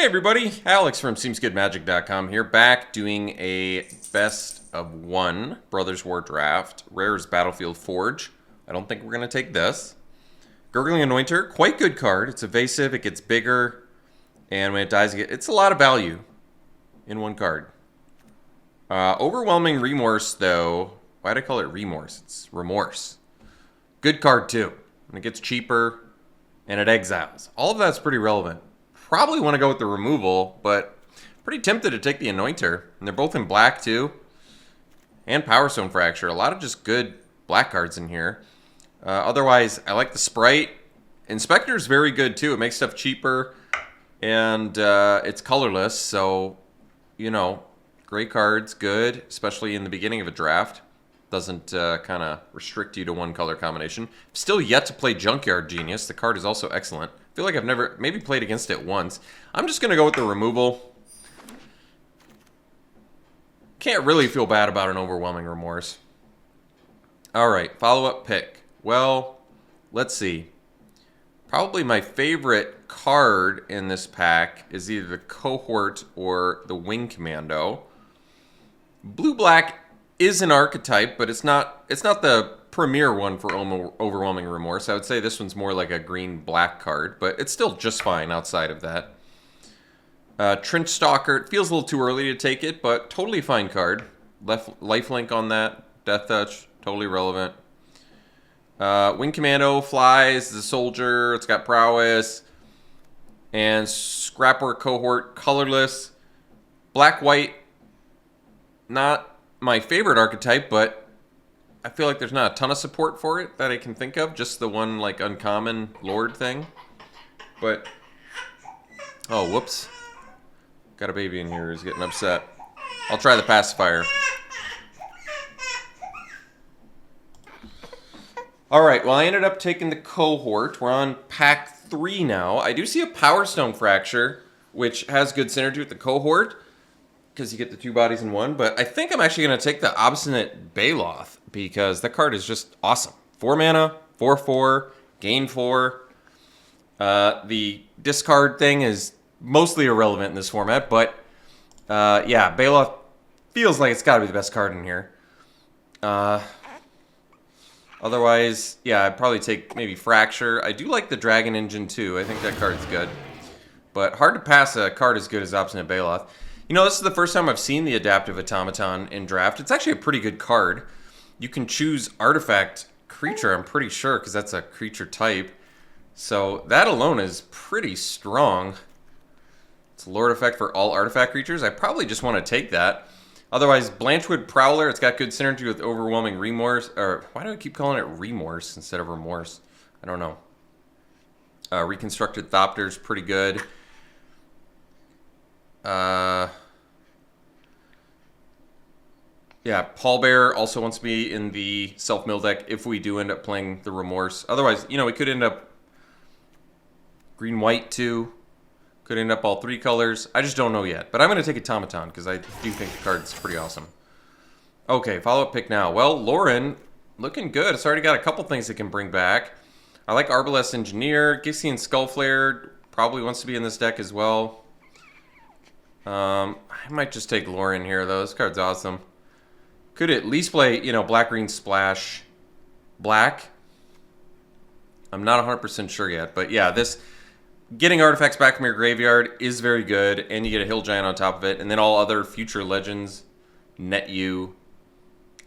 everybody, Alex from SeemsGoodMagic.com here, back doing a best of one Brothers War draft. Rare's Battlefield Forge. I don't think we're going to take this. Gurgling Anointer, quite good card. It's evasive, it gets bigger, and when it dies, it's a lot of value in one card. Overwhelming Remorse, though. Why do I call it Remorse? It's Remorse. Good card, too. And it gets cheaper, and it exiles. All of that's pretty relevant. Probably want to go with the removal, but pretty tempted to take the Anointer. And they're both in black, too. And Power Stone Fracture. A lot of just good black cards in here. Otherwise, I like the Sprite. Inspector's very good, too. It makes stuff cheaper. And it's colorless, so, you know, great cards, good. Especially in the beginning of a draft. Doesn't kind of restrict you to one color combination. Still yet to play Junkyard Genius. The card is also excellent. I feel like I've never, maybe played against it once. I'm just going to go with the removal. Can't really feel bad about an Overwhelming Remorse. Alright, follow-up pick. Well, let's see. Probably my favorite card in this pack is either the Cohort or the Wing Commando. Blue-black is an archetype, but it's not the premier one for Overwhelming Remorse. I would say this one's more like a green-black card, but it's still just fine outside of that. Trench Stalker, it feels a little too early to take it, but totally fine card. Lifelink on that, Death Touch, totally relevant. Wing Commando flies, the soldier, it's got prowess. And Scrapwork Cohort, colorless. Black-white, not my favorite archetype, but I feel like there's not a ton of support for it that I can think of. Just the one, like, uncommon Lord thing. But, oh, whoops. Got a baby in here who's getting upset. I'll try the pacifier. Alright, well, I ended up taking the Cohort. We're on pack 3 now. I do see a Power Stone Fracture, which has good synergy with the Cohort, because you get the two bodies in one. But I think I'm actually going to take the Obstinate Baloth, because that card is just awesome. 4 mana, 4/4, gain 4. The discard thing is mostly irrelevant in this format, but yeah, Baloth feels like it's got to be the best card in here. Otherwise, yeah, I'd probably take maybe Fracture. I do like the Dragon Engine too. I think that card's good. But hard to pass a card as good as Obstinate Baloth. You know, this is the first time I've seen the Adaptive Automaton in draft. It's actually a pretty good card. You can choose Artifact Creature, I'm pretty sure, because that's a creature type. So that alone is pretty strong. It's a Lord effect for all artifact creatures. I probably just want to take that. Otherwise, Blanchwood Prowler, it's got good synergy with Overwhelming Remorse. Or why do I keep calling it Remorse instead of Remorse? I don't know. Reconstructed Thopter's pretty good. Yeah, Pallbearer also wants to be in the self-mill deck if we do end up playing the Remorse. Otherwise, you know, we could end up green-white too. Could end up all 3 colors. I just don't know yet. But I'm going to take Automaton because I do think the card's pretty awesome. Okay, follow-up pick now. Well, Lauren, looking good. It's already got a couple things it can bring back. I like Arbalest Engineer. Gixian Skullflare probably wants to be in this deck as well. I might just take Lauren here, though. This card's awesome. Could at least play, you know, Black-Green Splash Black. I'm not 100% sure yet. But yeah, this... Getting artifacts back from your graveyard is very good, and you get a Hill Giant on top of it, and then all other future legends net you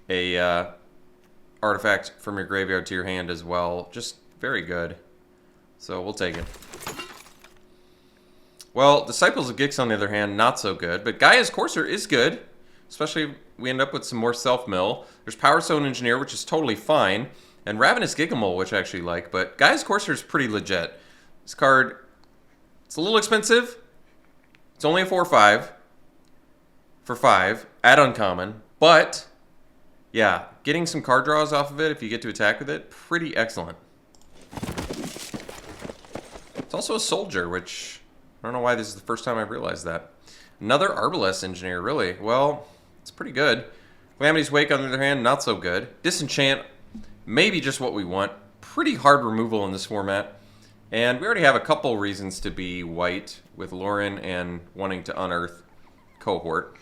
a artifact from your graveyard to your hand as well. Just very good. So we'll take it. Well, Disciples of Gix, on the other hand, not so good, but Gaia's Courser is good, especially if we end up with some more self-mill. There's Power Stone Engineer, which is totally fine, and Ravenous Gigamole, which I actually like, but Gaia's Courser is pretty legit. This card... It's a little expensive. It's only a 4/5 for 5 at uncommon, but yeah, getting some card draws off of it if you get to attack with it, pretty excellent. It's also a soldier, which I don't know why this is the first time I've realized that. Another Arbalest Engineer, really. Well, it's pretty good. Calamity's Wake, on the other hand, not so good. Disenchant, maybe just what we want. Pretty hard removal in this format. And we already have a couple reasons to be white with Lauren and wanting to unearth cohort.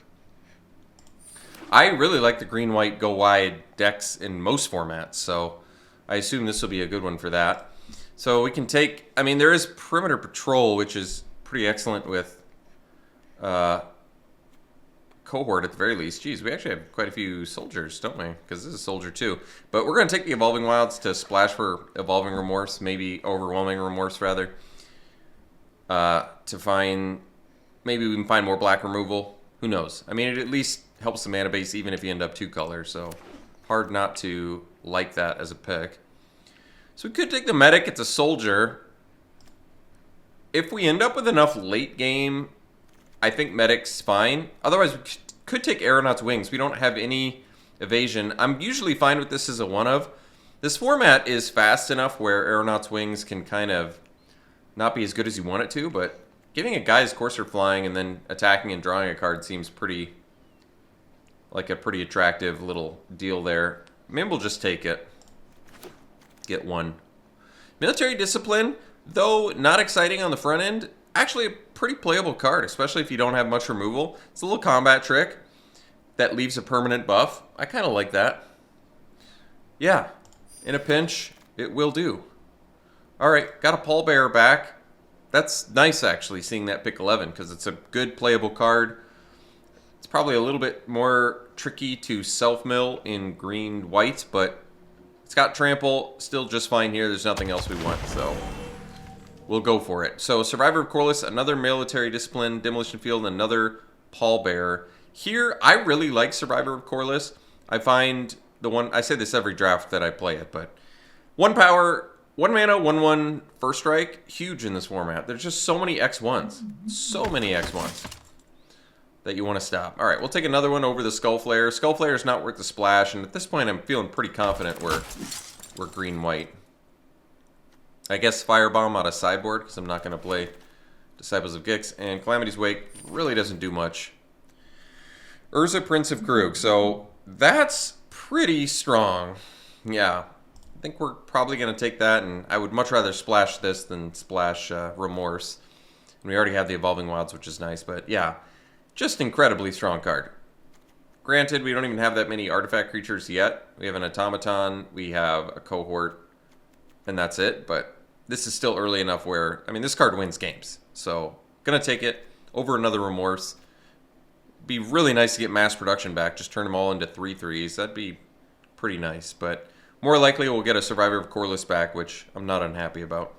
I really like the green-white go-wide decks in most formats, so I assume this will be a good one for that. So we can take, I mean, there is Perimeter Patrol, which is pretty excellent with cohort at the very least. Geez, we actually have quite a few soldiers, don't we? Because this is a soldier too. But we're going to take the Evolving Wilds to splash for Evolving Remorse, maybe Overwhelming Remorse rather. To find, maybe we can find more black removal. Who knows? I mean, it at least helps the mana base even if you end up 2 colors. So hard not to like that as a pick. So we could take the Medic. It's a soldier. If we end up with enough late game, I think Medic's fine. Otherwise, we could take Aeronaut's Wings. We don't have any evasion. I'm usually fine with this as a one-of. This format is fast enough where Aeronaut's Wings can kind of not be as good as you want it to, but giving a guy's Courser Flying and then attacking and drawing a card seems pretty, like a pretty attractive little deal there. Maybe we'll just take it. Get one. Military Discipline, though not exciting on the front end, actually a pretty playable card, especially if you don't have much removal. It's a little combat trick that leaves a permanent buff. I kind of like that. Yeah, in a pinch, it will do. All right, got a Pallbearer back. That's nice, actually, seeing that pick 11, because it's a good playable card. It's probably a little bit more tricky to self-mill in green-white, but it's got Trample, still just fine here. There's nothing else we want, so we'll go for it. So Survivor of Corliss, another Military Discipline, Demolition Field, and another Pallbearer. Here, I really like Survivor of Corliss. I find the one, I say this every draft that I play it, but 1 power, 1 mana, 1/1 first strike, huge in this format. There's just so many X1s. So many X1s that you want to stop. All right, we'll take another one over the Skullflare. Skullflare is not worth the splash, and at this point I'm feeling pretty confident we're green-white. I guess Firebomb out of sideboard, because I'm not going to play Disciples of Gix, and Calamity's Wake really doesn't do much. Urza, Prince of Krug, so that's pretty strong. Yeah, I think we're probably going to take that, and I would much rather splash this than splash Remorse. And we already have the Evolving Wilds, which is nice, but yeah, just incredibly strong card. Granted, we don't even have that many artifact creatures yet. We have an Automaton, we have a Cohort, and that's it, but this is still early enough where, I mean, this card wins games. So, gonna take it over another Remorse. Be really nice to get mass production back. Just turn them all into 3/3s. That'd be pretty nice. But more likely we'll get a Survivor of Corliss back, which I'm not unhappy about.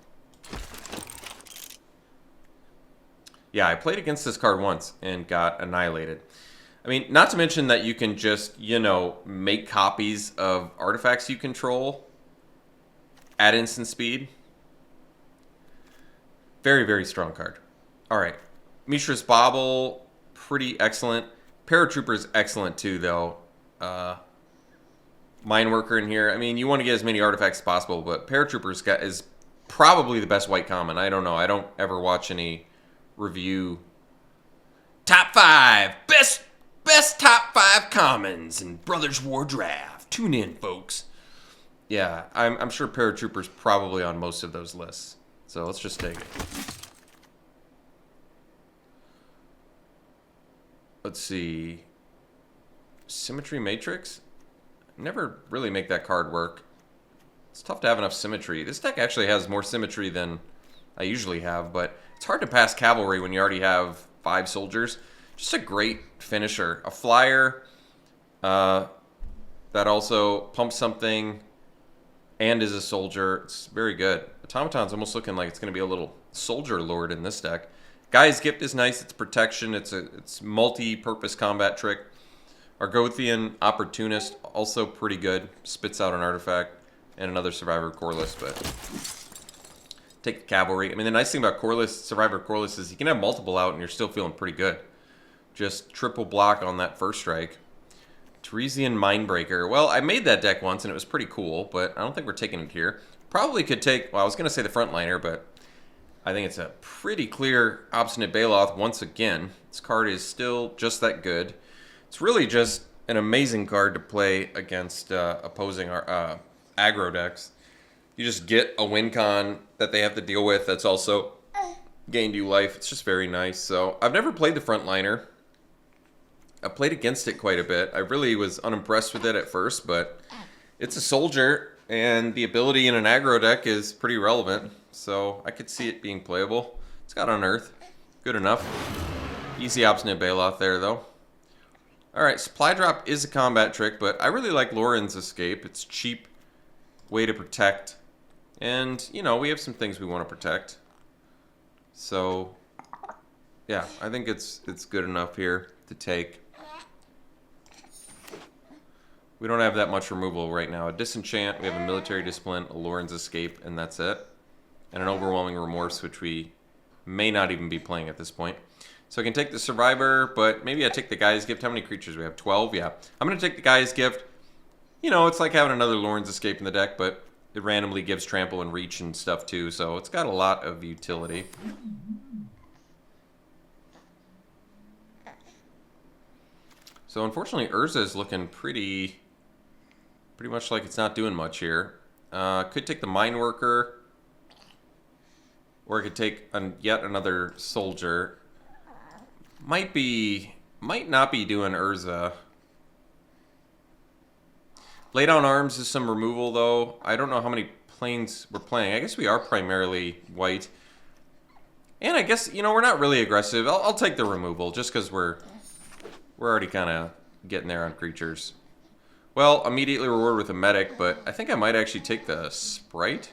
Yeah, I played against this card once and got annihilated. I mean, not to mention that you can just, you know, make copies of artifacts you control at instant speed. Very, very strong card. All right. Mishra's Bauble, pretty excellent. Paratrooper's excellent too, though. Mineworker in here. I mean, you want to get as many artifacts as possible, but Paratrooper's is probably the best white common. I don't know. I don't ever watch any review. Top 5. Best top 5 commons in Brothers War Draft. Tune in, folks. Yeah, I'm sure Paratrooper's probably on most of those lists. So let's just take it. Let's see. Symmetry Matrix? Never really make that card work. It's tough to have enough symmetry. This deck actually has more symmetry than I usually have, but it's hard to pass Cavalry when you already have 5 soldiers. Just a great finisher. A flyer that also pumps something and is a soldier. It's very good. Automaton's almost looking like it's going to be a little soldier lord in this deck. Guy's Gift is nice. It's protection. It's multi-purpose combat trick. Argothian Opportunist, also pretty good. Spits out an artifact and another Survivor of Corliss, but take the Cavalry. I mean, the nice thing about Corliss, Survivor of Corliss is you can have multiple out and you're still feeling pretty good. Just triple block on that first strike. Teresian Mindbreaker. Well, I made that deck once and it was pretty cool, but I don't think we're taking it here. Probably could take, well, I was going to say the frontliner, but I think it's a pretty clear Obstinate Baloth once again. This card is still just that good. It's really just an amazing card to play against opposing our aggro decks. You just get a win con that they have to deal with that's also gained you life. It's just very nice. So I've never played the Frontliner. I played against it quite a bit. I really was unimpressed with it at first, but it's a soldier, and the ability in an aggro deck is pretty relevant. So I could see it being playable. It's got Unearth. Good enough. Easy Obstinate Bailoff there, though. Alright, Supply Drop is a combat trick, but I really like Lauren's Escape. It's cheap way to protect. And, you know, we have some things we want to protect. So, yeah, I think it's good enough here to take. We don't have that much removal right now. A Disenchant, we have a Military Discipline, a Lauren's Escape, and that's it. And an Overwhelming Remorse, which we may not even be playing at this point. So I can take the Survivor, but maybe I take the Guy's Gift. How many creatures do we have? 12? Yeah. I'm going to take the Guy's Gift. You know, it's like having another Lauren's Escape in the deck, but it randomly gives Trample and Reach and stuff too, so it's got a lot of utility. So unfortunately, Urza is looking pretty much like it's not doing much here. Could take the Mine Worker, or I could take yet another Soldier. Might not be doing Urza. Lay Down Arms is some removal, though. I don't know how many planes we're playing. I guess we are primarily white. And I guess, you know, we're not really aggressive. I'll take the removal, just because we're already kind of getting there on creatures. Well, immediately reward with a Medic, but I think I might actually take the Sprite.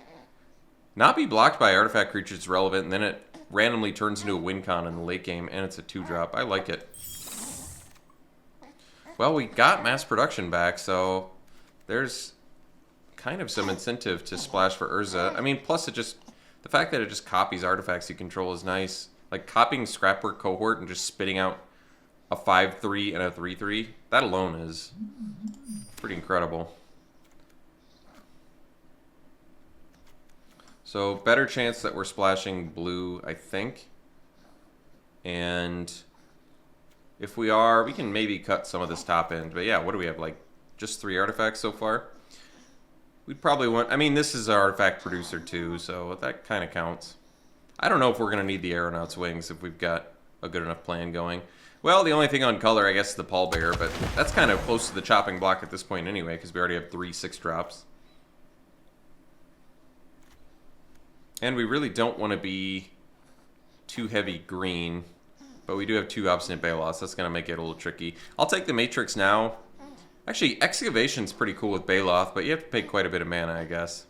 Not be blocked by artifact creatures relevant, and then it randomly turns into a win con in the late game, and it's a 2-drop. I like it. Well, we got mass production back, so there's kind of some incentive to splash for Urza. I mean, plus the fact that it just copies artifacts you control is nice. Like copying Scrapwork Cohort and just spitting out a 5/3 and a 3/3, that alone is pretty incredible. So better chance that we're splashing blue, I think. And if we are, we can maybe cut some of this top end. But yeah, what do we have, like just 3 artifacts so far? We'd probably want, I mean, this is an artifact producer too, so that kind of counts. I don't know if we're going to need the Aeronaut's Wings if we've got a good enough plan going. Well, the only thing on color, I guess, is the Pallbearer, but that's kind of close to the chopping block at this point anyway, because we already have 3 6-drops. And we really don't want to be too heavy green, but we do have 2 Obstinate Bailoffs. That's going to make it a little tricky. I'll take the Matrix now. Actually, Excavation's pretty cool with Bailoff, but you have to pay quite a bit of mana, I guess.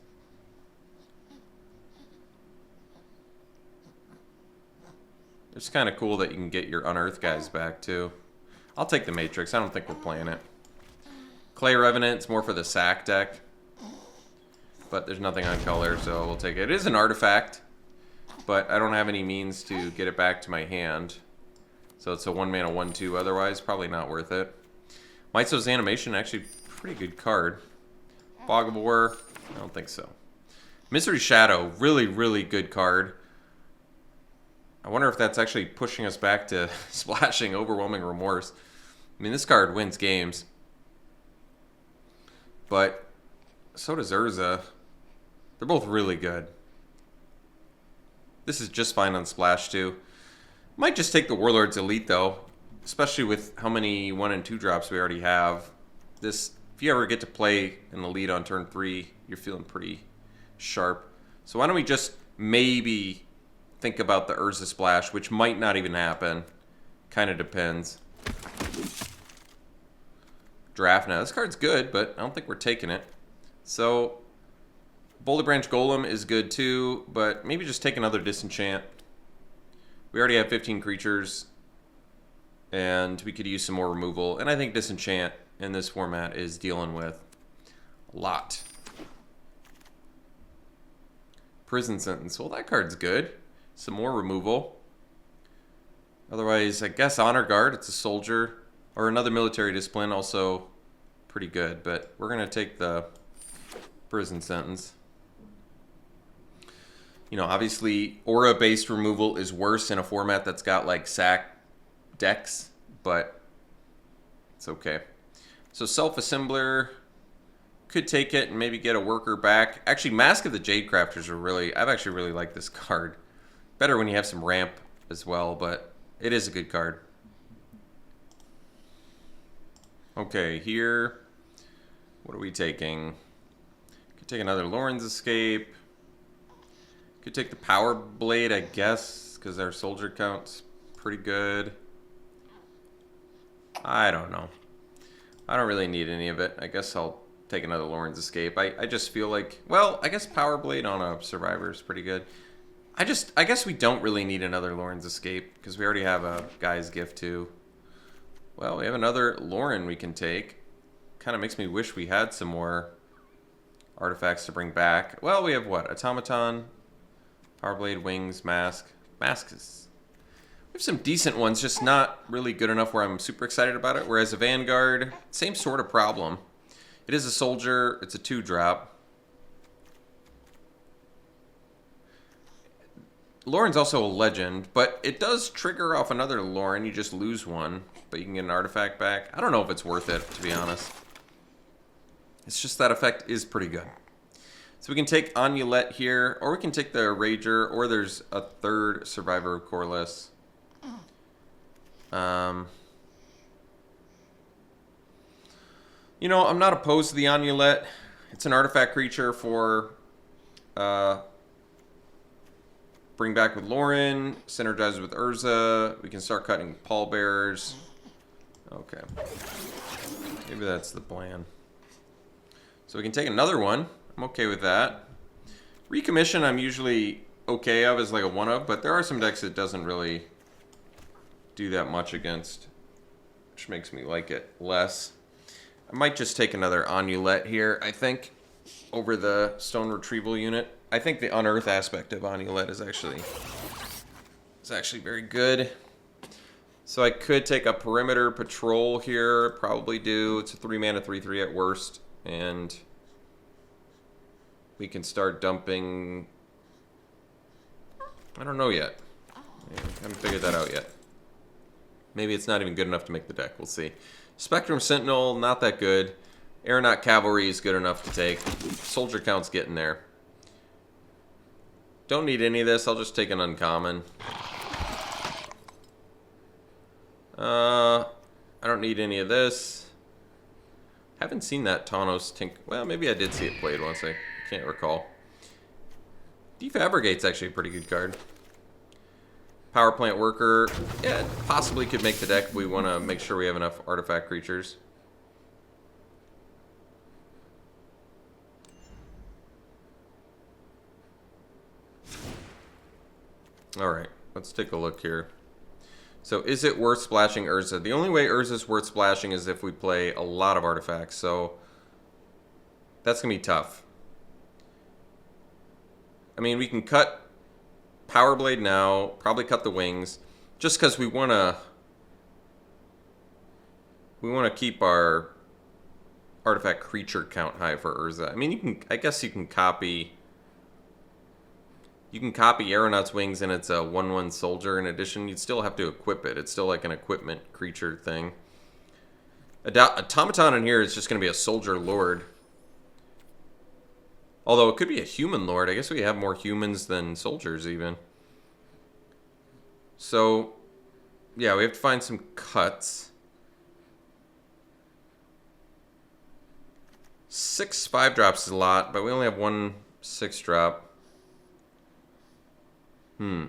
It's kind of cool that you can get your Unearth guys back, too. I'll take the Matrix. I don't think we're playing it. Clay Revenant's more for the sack deck. But there's nothing on color, so we'll take it. It is an artifact, but I don't have any means to get it back to my hand. So it's a 1-mana 1/2, otherwise probably not worth it. Mitso's Animation, actually pretty good card. Fog of War, I don't think so. Misery Shadow, really, really good card. I wonder if that's actually pushing us back to splashing Overwhelming Remorse. I mean, this card wins games. But so does Urza. They're both really good. This is just fine on Splash, too. Might just take the Warlord's Elite, though. Especially with how many 1 and 2 drops we already have. This, if you ever get to play an Elite on turn 3, you're feeling pretty sharp. So why don't we just maybe think about the Urza Splash, which might not even happen. Kind of depends. Draft now. This card's good, but I don't think we're taking it. So Boulder Branch Golem is good too, but maybe just take another Disenchant. We already have 15 creatures, and we could use some more removal. And I think Disenchant in this format is dealing with a lot. Prison Sentence. Well, that card's good. Some more removal. Otherwise, I guess Honor Guard. It's a soldier. Or another Military Discipline. Also pretty good. But we're going to take the Prison Sentence. You know, obviously, aura-based removal is worse in a format that's got, like, sack decks. But it's okay. So Self-Assembler could take it and maybe get a worker back. Actually, Mask of the Jadecrafters are really... I've actually really liked this card. Better when you have some ramp as well, but it is a good card. Okay, here... What are we taking? Could take another Lauren's Escape. Could take the Power Blade, I guess, because our soldier count's pretty good. I don't know. I don't really need any of it. I guess I'll take another Lauren's Escape. I just feel like, well, I guess Power Blade on a Survivor is pretty good. I guess we don't really need another Lauren's Escape because we already have a Guy's Gift too. Well, we have another Lauren we can take. Kind of makes me wish we had some more artifacts to bring back. Well, we have what? Automaton, Power Blade, Wings, Mask. Mask is... We have some decent ones, just not really good enough where I'm super excited about it. Whereas a Vanguard, same sort of problem. It is a soldier. It's a 2-drop. Lauren's also a legend, but it does trigger off another Lauren. You just lose one, but you can get an artifact back. I don't know if it's worth it, to be honest. It's just that effect is pretty good. So we can take Amulet here, or we can take the Rager, or there's a third Survivor of Corliss. You know, I'm not opposed to the Amulet. It's an artifact creature for bring back with Lauren, synergize with Urza. We can start cutting pallbearers. Okay. Maybe that's the plan. So we can take another one. I'm okay with that. Recommission I'm usually okay of as like a one-of, but there are some decks it doesn't really do that much against, which makes me like it less. I might just take another Amulet here, I think, over the Stone Retrieval unit. I think the Unearth aspect of Amulet is actually very good. So I could take a Perimeter Patrol here, probably do. It's a 3-mana 3/3 at worst, and we can start dumping. I don't know yet. I haven't figured that out yet. Maybe it's not even good enough to make the deck. We'll see. Spectrum Sentinel, not that good. Aeronaut Cavalry is good enough to take. Soldier count's getting there. Don't need any of this. I'll just take an uncommon. I don't need any of this. Haven't seen that Taunos Tink. Well, maybe I did see it played once. I can't recall. Defabricate's actually a pretty good card. Power Plant Worker. Yeah, it possibly could make the deck if we want to make sure we have enough artifact creatures. Alright, let's take a look here. So, is it worth splashing Urza? The only way Urza's worth splashing is if we play a lot of artifacts, so that's going to be tough. I mean, we can cut Power Blade now, probably cut the Wings, just because we want to keep our artifact creature count high for Urza. I mean, I guess you can copy Aeronaut's Wings and it's a 1/1 soldier. In addition, you'd still have to equip it. It's still like an equipment creature thing. Automaton in here is just going to be a soldier lord. Although it could be a human lord. I guess we have more humans than soldiers even. So, yeah, we have to find some cuts. 6 5-drops is a lot, but we only have 1 6-drop. I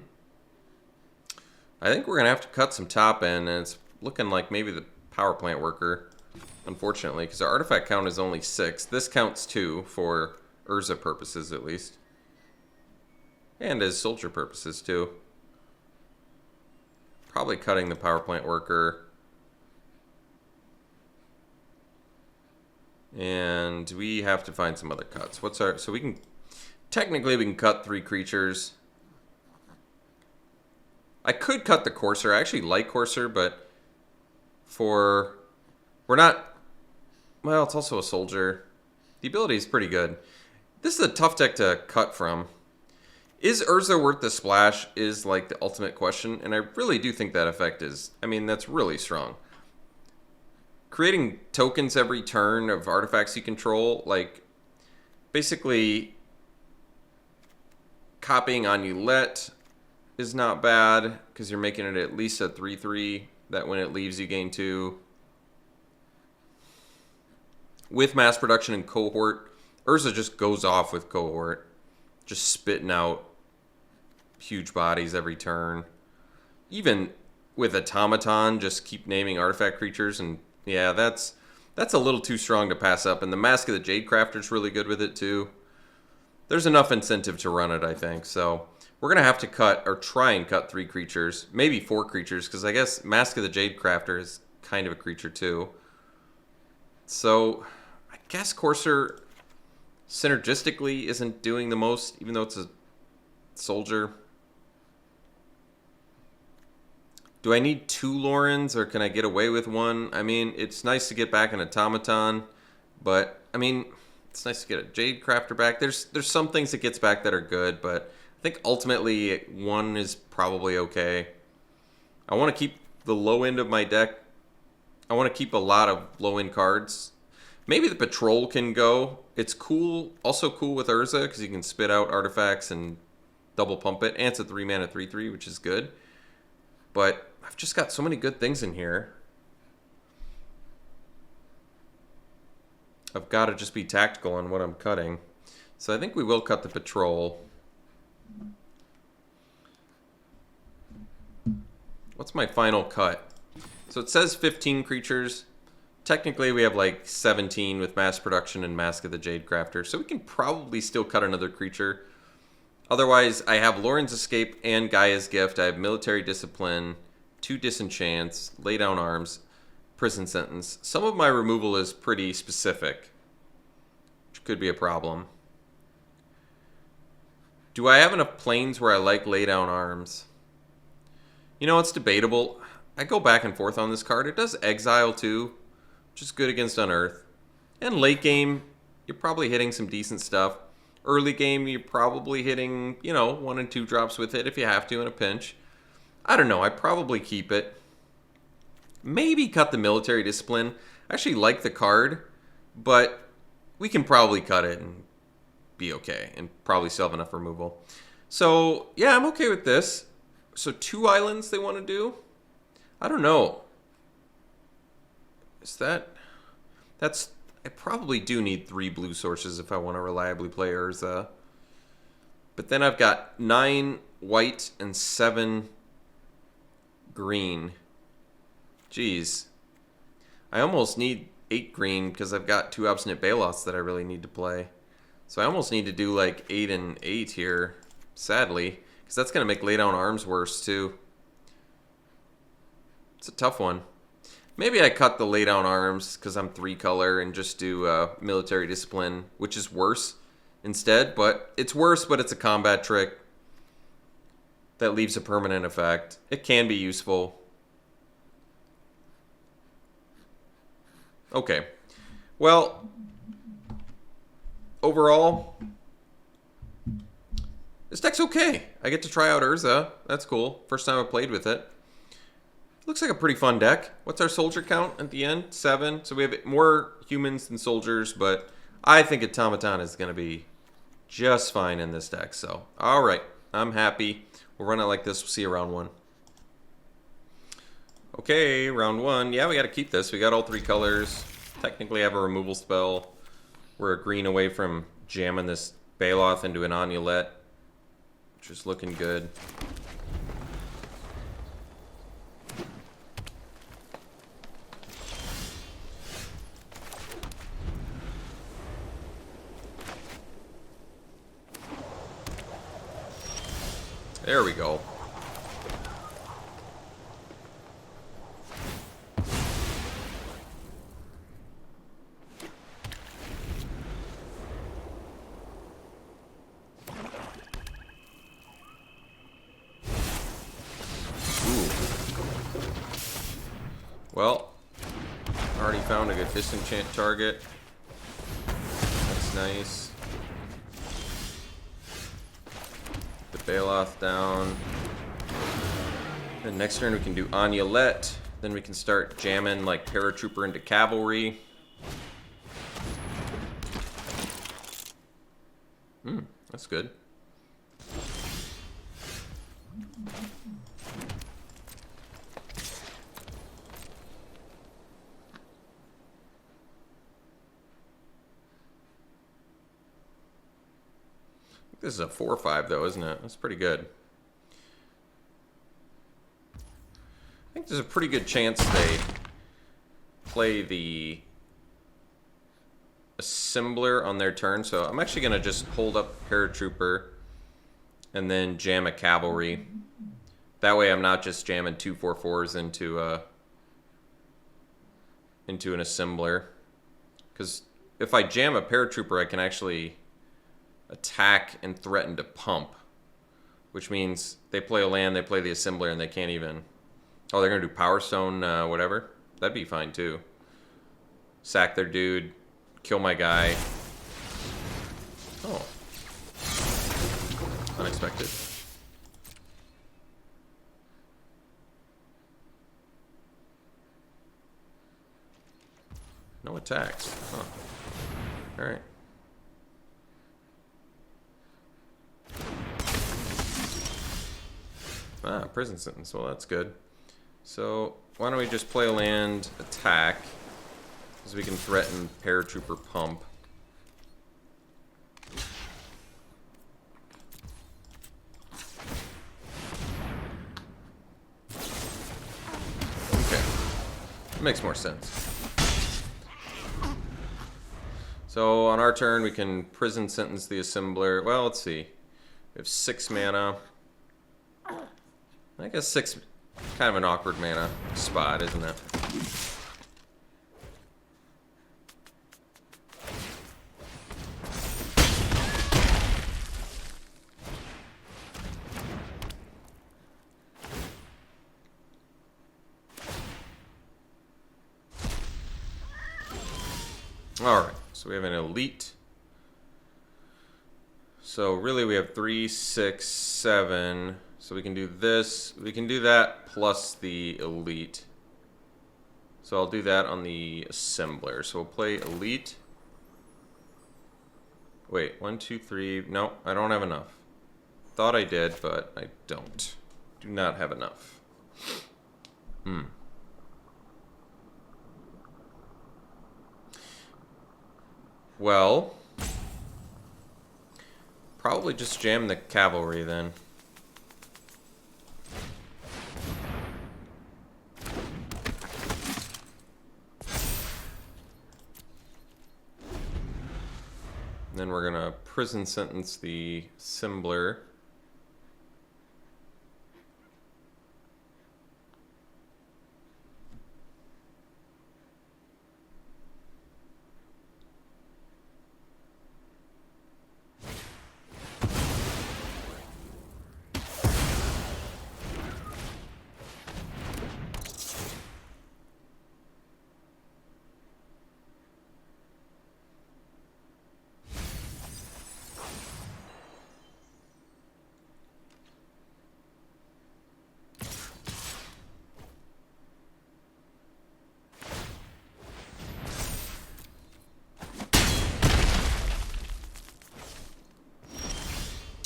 think we're going to have to cut some top end, and it's looking like maybe the Power Plant Worker, unfortunately, because our artifact count is only 6. This counts 2 for Urza purposes, at least. And as soldier purposes, too. Probably cutting the Power Plant Worker. And we have to find some other cuts. So we can, technically we can cut 3 creatures. I could cut the Courser. I actually like Courser, but we're not, well, it's also a soldier. The ability is pretty good. This is a tough deck to cut from. Is Urza worth the splash is like the ultimate question, and I really do think that effect is, I mean, that's really strong. creating tokens every turn of artifacts you control, like basically copying Amulet is not bad because you're making it at least a 3/3 that when it leaves you gain 2. With mass production and cohort, Urza just goes off with cohort, just spitting out huge bodies every turn. Even with automaton, just keep naming artifact creatures, and yeah, that's a little too strong to pass up. And the Mask of the Jade Crafter's really good with it too. There's enough incentive to run it, I think. So we're gonna have to cut or try and cut 3 creatures, maybe 4 creatures, because I guess Mask of the Jade Crafter is kind of a creature too. So I guess Courser synergistically isn't doing the most, even though it's a soldier. Do I need 2 Lorens, or can I get away with 1? I mean, it's nice to get back an automaton, but I mean, it's nice to get a Jade Crafter back. There's some things it gets back that are good, but I think ultimately 1 is probably okay. I want to keep the low end of my deck. I want to keep a lot of low end cards. Maybe the Patrol can go. It's cool, also cool with Urza, because you can spit out artifacts and double pump it, and it's a 3-mana 3/3, which is good. But I've just got so many good things in here. I've got to just be tactical on what I'm cutting. So I think we will cut the Patrol. What's my final cut? So it says 15 creatures. Technically we have like 17 with mass production and Mask of the Jade Crafter. So we can probably still cut another creature. Otherwise, I have Loren's Escape and Gaia's Gift. I have Military Discipline, 2 Disenchants, Lay Down Arms, Prison Sentence. Some of my removal is pretty specific, which could be a problem. Do I have enough planes where I like Lay Down Arms? You know, it's debatable. I go back and forth on this card. It does Exile too, which is good against Unearth. And late game, you're probably hitting some decent stuff. Early game, you're probably hitting, 1 and 2 drops with it if you have to in a pinch. I don't know. I probably keep it. Maybe cut the Military Discipline. I actually like the card, but we can probably cut it and be okay and probably still have enough removal. So, yeah, I'm okay with this. So 2 islands they want to do? I don't know. Is that's... I probably do need 3 blue sources if I want to reliably play Urza. But then I've got 9 white and 7 green. Jeez. I almost need 8 green because I've got 2 Obstinate Baloths that I really need to play. So I almost need to do like 8 and 8 here, sadly. Because that's going to make Lay Down Arms worse too. It's a tough one. Maybe I cut the Lay Down Arms because I'm 3 color and just do Military Discipline, which is worse instead. But it's worse, but it's a combat trick that leaves a permanent effect. It can be useful. Okay. Well, overall, this deck's okay. I get to try out Urza. That's cool. First time I played with it. Looks like a pretty fun deck. What's our soldier count at the end? 7. So we have more humans than soldiers, but I think Automaton is going to be just fine in this deck. So, all right. I'm happy. We'll run it like this. We'll see you round 1. Okay, round 1. Yeah, we got to keep this. We got all 3 colors. Technically have a removal spell. We're a green away from jamming this Baloth into an Amulet, which is looking good. There we go. Ooh. Well, already found a good disenchant target. That's nice. Baloth down. Then next turn we can do Amulet. Then we can start jamming like Paratrooper into Cavalry. That's good. This is a 4/5 though, isn't it? That's pretty good. I think there's a pretty good chance they play the Assembler on their turn, so I'm actually going to just hold up Paratrooper and then jam a Cavalry. That way I'm not just jamming 2 4/4s into an Assembler. Because if I jam a Paratrooper, I can actually attack and threaten to pump, which means they play a land, they play the Assembler, and they can't even... Oh, they're going to do Power Stone, whatever? That'd be fine, too. Sack their dude, kill my guy. Oh. Unexpected. No attacks. Huh. Alright. Ah, prison sentence. Well, that's good. So, why don't we just play a land, attack, because we can threaten Paratrooper pump. Okay. That makes more sense. So, on our turn, we can prison sentence the Assembler. Well, let's see. We have 6 mana. I guess 6, kind of an awkward mana spot, isn't it? Alright, so we have an elite. So really we have 3, 6, 7... So we can do this, we can do that plus the elite. So I'll do that on the Assembler. So we'll play elite. Wait, 1, 2, 3. No, I don't have enough. Thought I did, but I don't. Do not have enough. Well, probably just jam the Cavalry then. Then we're gonna prison sentence the Assembler.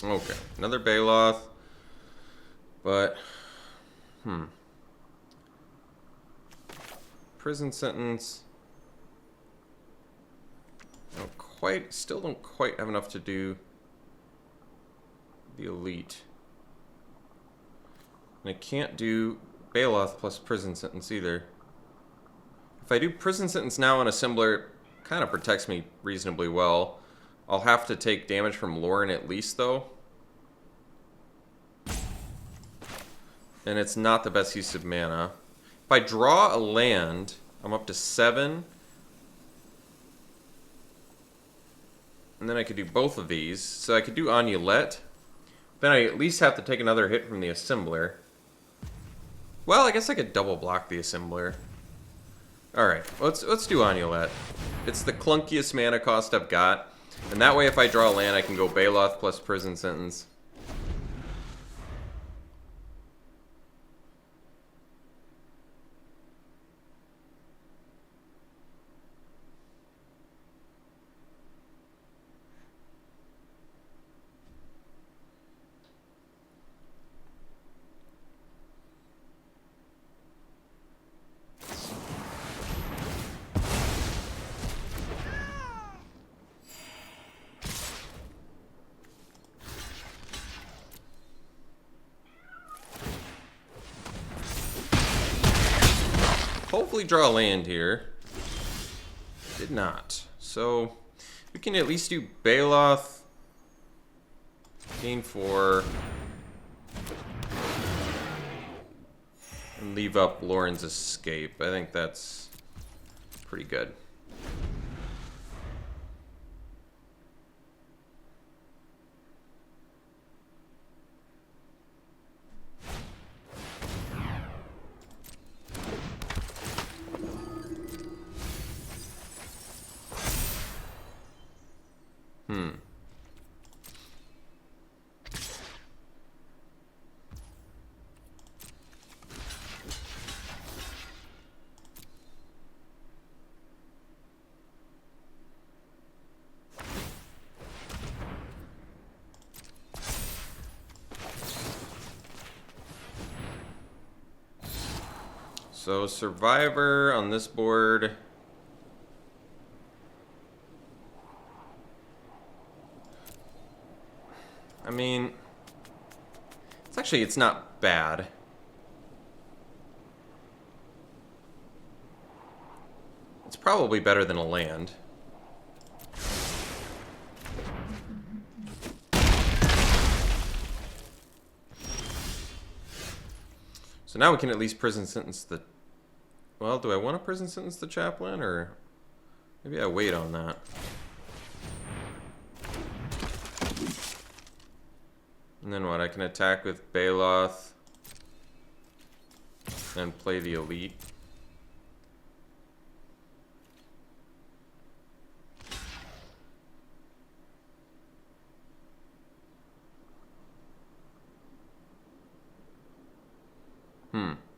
Okay, another Baloth, but, prison sentence. Still don't quite have enough to do the elite. And I can't do Baloth plus prison sentence either. If I do prison sentence now on Assembler, it kind of protects me reasonably well. I'll have to take damage from Lauren at least, though. And it's not the best use of mana. If I draw a land, I'm up to 7. And then I could do both of these. So I could do Amulet. Then I at least have to take another hit from the Assembler. Well, I guess I could double block the Assembler. Alright, let's do Amulet. It's the clunkiest mana cost I've got. And that way, if I draw a land, I can go Baloth plus prison sentence. hopefully draw a land here. Did not. So we can at least do Baloth. Gain 4. And leave up Lauren's Escape. I think that's pretty good. So Survivor on this board. I mean, it's not bad. It's probably better than a land. So now we can at least prison sentence the... Well, do I want to prison sentence the chaplain, or maybe I wait on that? And then what? I can attack with Baloth and play the elite.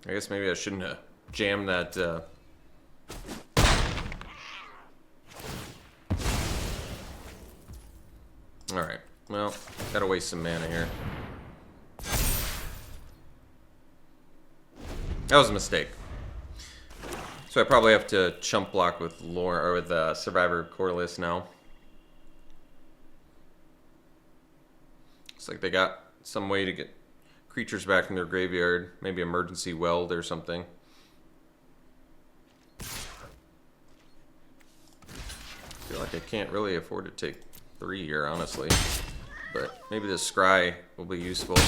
I guess maybe I shouldn't have jammed that. Alright, well, gotta waste some mana here. That was a mistake. So I probably have to chump block with Lore or with Survivor Corliss now. Looks like they got some way to get creatures back from their graveyard. Maybe emergency weld or something. I feel like I can't really afford to take 3 here, honestly. But maybe the Scry will be useful.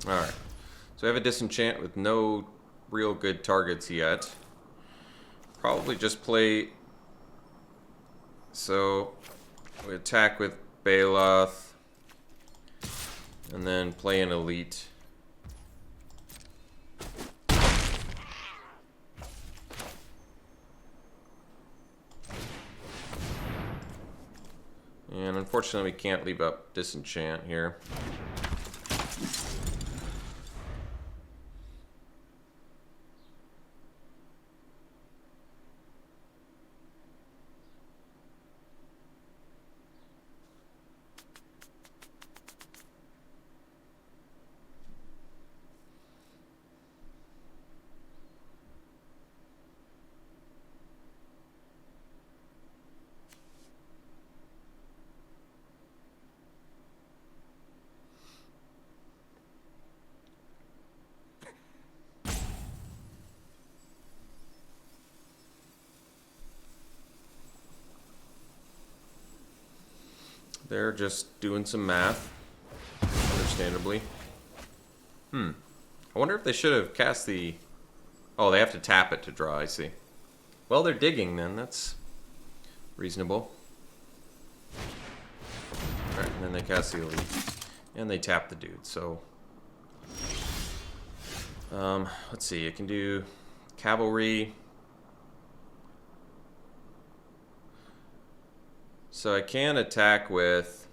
Alright, so I have a disenchant with no real good targets yet. Probably just play... So, we attack with Baloth, and then play an elite. And unfortunately we can't leave up disenchant here. They're just doing some math, understandably. I wonder if they should have cast the... Oh, they have to tap it to draw, I see. Well, they're digging then, that's reasonable. Alright, and then they cast the elite. And they tap the dude, so... let's see, I can do cavalry. So I can attack with...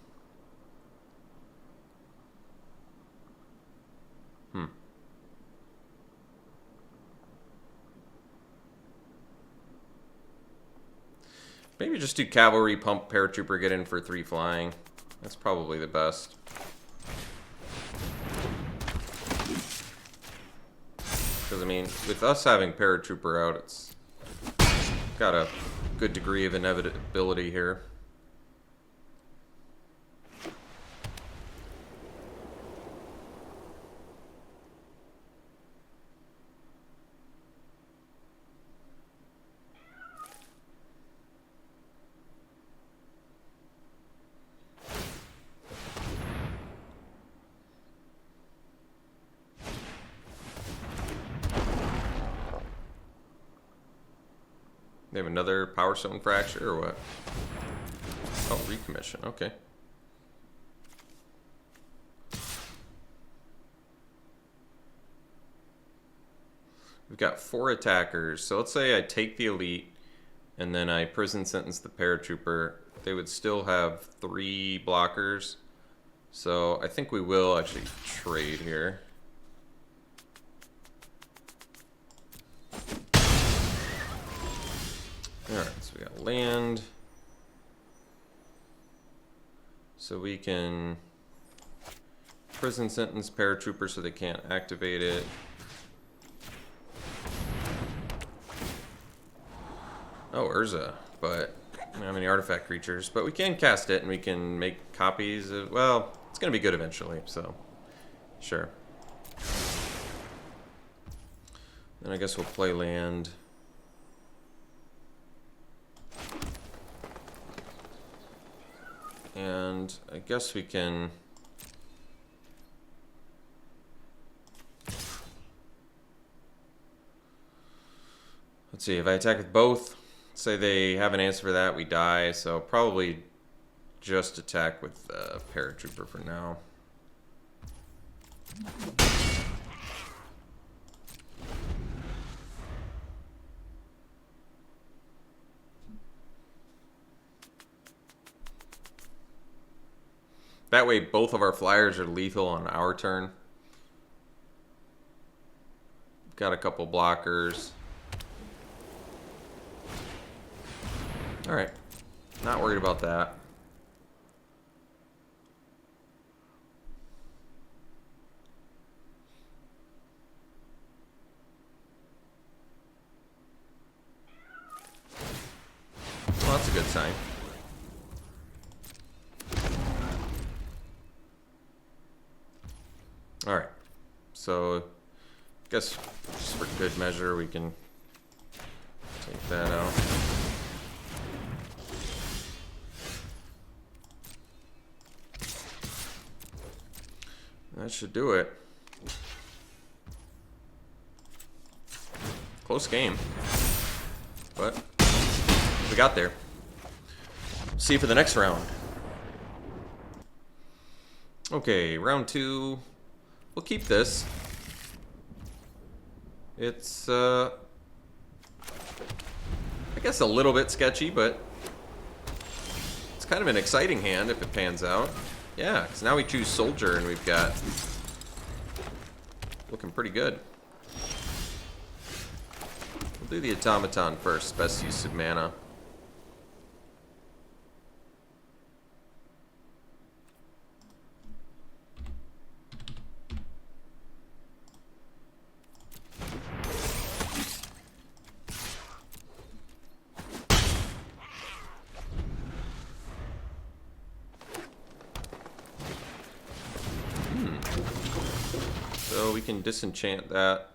Maybe just do cavalry, pump, paratrooper, get in for 3 flying. That's probably the best. Because, I mean, with us having Paratrooper out, it's got a good degree of inevitability here. They have another Power Stone Fracture or what? Oh, recommission. Okay. We've got 4 attackers. So let's say I take the Elite and then I prison sentence the Paratrooper. They would still have 3 blockers. So I think we will actually trade here. Alright, so we got land. So we can prison sentence Paratrooper so they can't activate it. Oh, Urza, but I don't have any artifact creatures. But we can cast it and we can make copies of, well, it's going to be good eventually, so sure. Then I guess we'll play land. And I guess we can... Let's see, if I attack with both, say they have an answer for that, we die, so probably just attack with Paratrooper for now. That way both of our flyers are lethal on our turn. Got a couple blockers. Alright. Not worried about that. Well, that's a good sign. Alright, so I guess just for good measure we can take that out. That should do it. Close game, but we got there. See you for the next round. Okay, round 2. We'll keep this. It's, I guess a little bit sketchy, but it's kind of an exciting hand if it pans out. Yeah, because now we choose Soldier and we've got looking pretty good. We'll do the Automaton first, best use of mana. So we can disenchant that,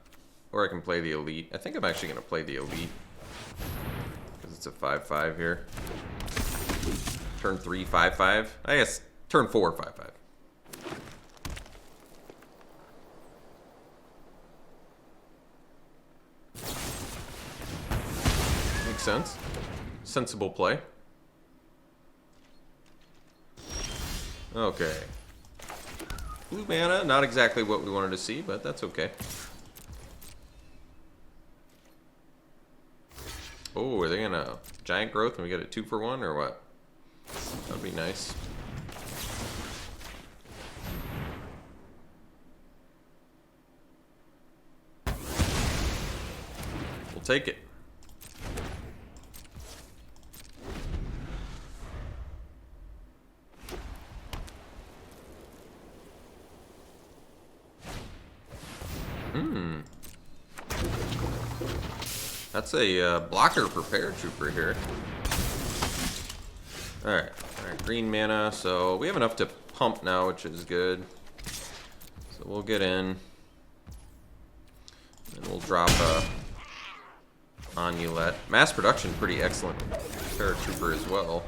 or I can play the Elite. I think I'm actually going to play the Elite, because it's a 5/5 here. Turn 3, 5/5. I guess turn 4, 5/5. Makes sense. Sensible play. Okay. Blue mana, not exactly what we wanted to see, but that's okay. Oh, are they gonna giant growth and we get a 2-for-1 or what? That'd be nice. We'll take it. That's a blocker for paratrooper here. Alright, green mana, so we have enough to pump now, which is good. So we'll get in. And we'll drop a Onulet. Mass production, pretty excellent. Paratrooper as well.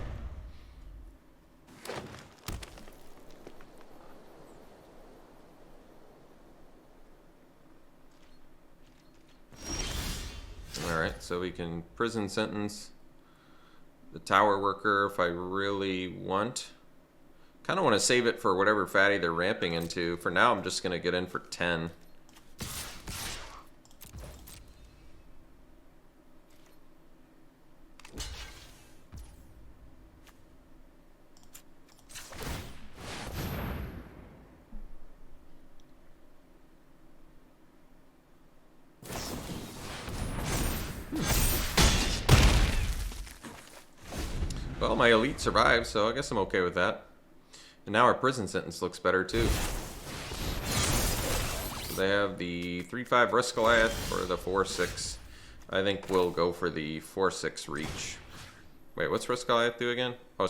Alright, so we can prison sentence the tower worker if I really want. Kind of want to save it for whatever fatty they're ramping into. For now, I'm just going to get in for 10. Well, my elite survived, so I guess I'm okay with that. And now our prison sentence looks better too. So they have the 3/5 Risk Goliath or the 4/6. I think we'll go for the 4/6 reach. Wait, what's Risk Goliath do again? Oh,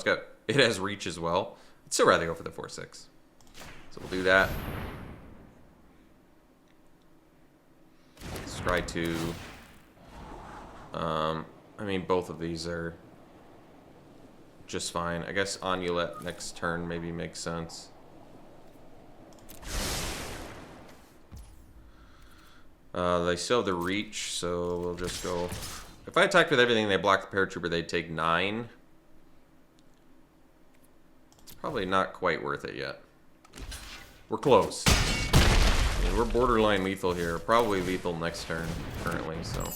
it has reach as well. I'd still rather go for the 4/6. So we'll do that. Let's try to. I mean, both of these are just fine. I guess Onulet next turn maybe makes sense. They still have the reach, so we'll just go. If I attacked with everything, they block the paratrooper, they'd take 9. It's probably not quite worth it yet. We're close. I mean, we're borderline lethal here. Probably lethal next turn currently, so.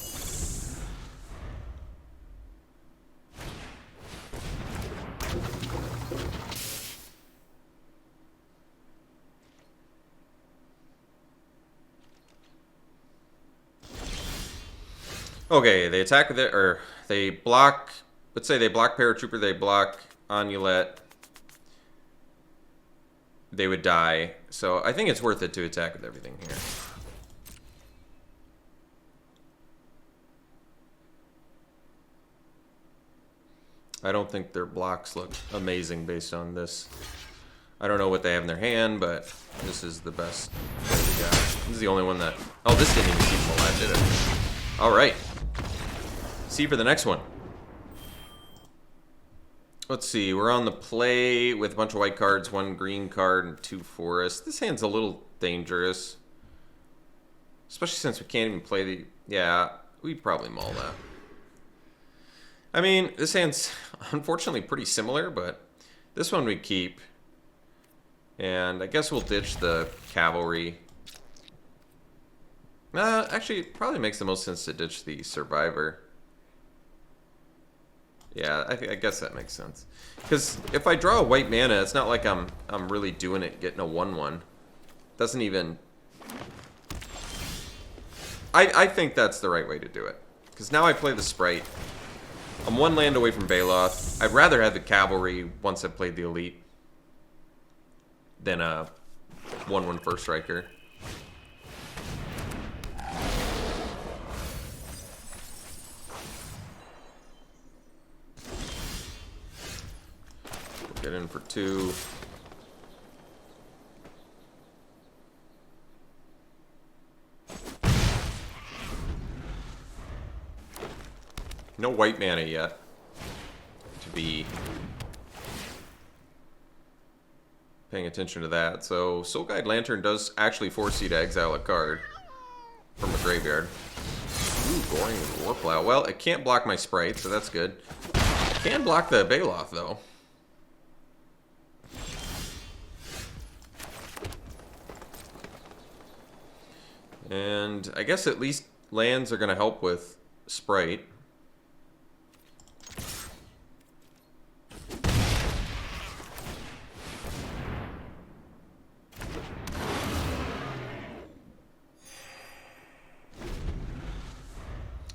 Okay, they attack with it, or they block, let's say they block Paratrooper, they block Onulet, they would die. So I think it's worth it to attack with everything here. I don't think their blocks look amazing based on this. I don't know what they have in their hand, but this is the best play we got. This is the only one that... Oh, this didn't even keep them alive, did it? Alright. See for the next one. Let's see. We're on the play with a bunch of white cards, 1 green card, and 2 forests. This hand's a little dangerous. Especially since we can't even play the... Yeah, we'd probably maul that. I mean, this hand's unfortunately pretty similar, but this one we keep. And I guess we'll ditch the cavalry. Actually, it probably makes the most sense to ditch the survivor. Yeah, I guess that makes sense. Because if I draw a white mana, it's not like I'm really doing it, getting a 1/1. Doesn't even... I think that's the right way to do it. Because now I play the Sprite. I'm 1 land away from Baloth. I'd rather have the cavalry once I've played the elite than a 1/1 first striker. We'll get in for 2. No white mana yet to be paying attention to that. So Soul Guide Lantern does actually force you to exile a card from a graveyard. Ooh, Goring Warplow. Well, it can't block my Sprite, so that's good. It can block the Baloth, though. And I guess at least lands are going to help with Sprite.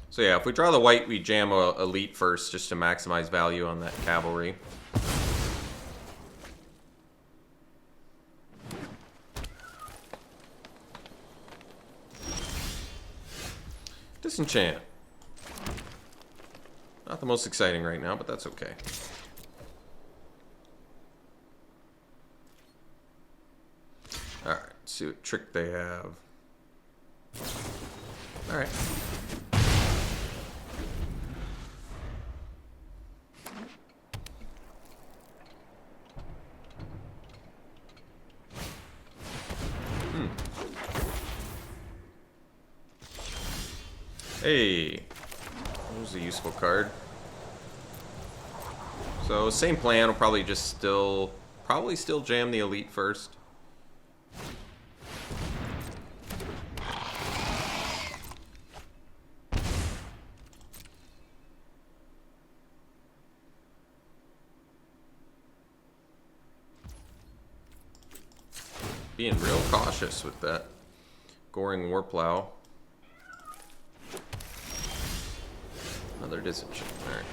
So yeah, if we draw the white, we jam a elite first just to maximize value on that cavalry. Disenchant. Not the most exciting right now, but that's okay. Alright, see what trick they have. Alright. Hey, that was a useful card. So same plan. We'll probably just still jam the elite first. Being real cautious with that Goring Warplow. Another disenchant. Alright.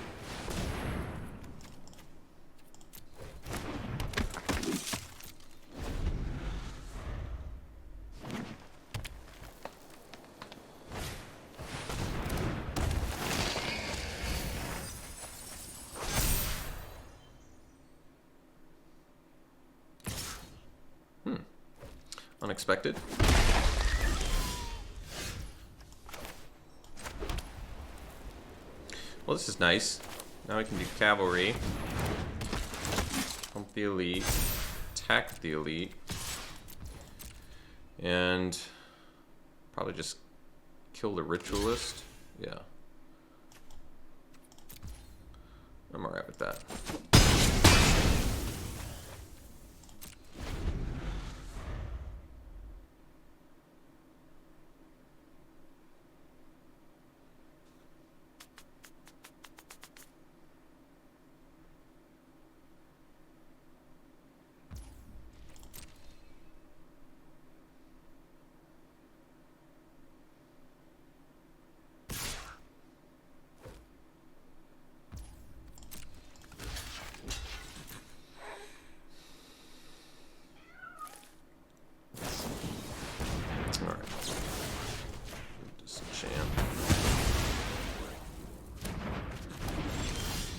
Unexpected. Well, this is nice. Now we can do cavalry. Pump the elite. Attack the elite. And probably just kill the ritualist. Yeah. I'm alright with that.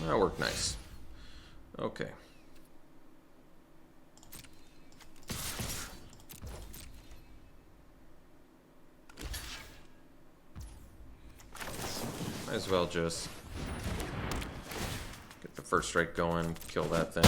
That worked nice. Okay. Might as well just get the first strike going, kill that thing.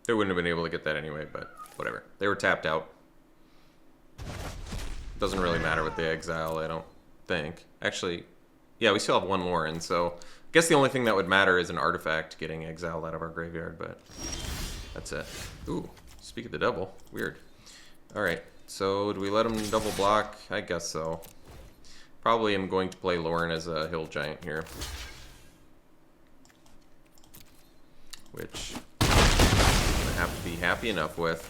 They wouldn't have been able to get that anyway, but whatever. They were tapped out. Doesn't really matter with the exile, I don't think. Actually, yeah, we still have one Lauren, so I guess the only thing that would matter is an artifact getting exiled out of our graveyard, but that's it. Ooh, speak of the devil. Weird. Alright, so do we let him double block? I guess so. Probably am going to play Lauren as a hill giant here. Which I have to be happy enough with.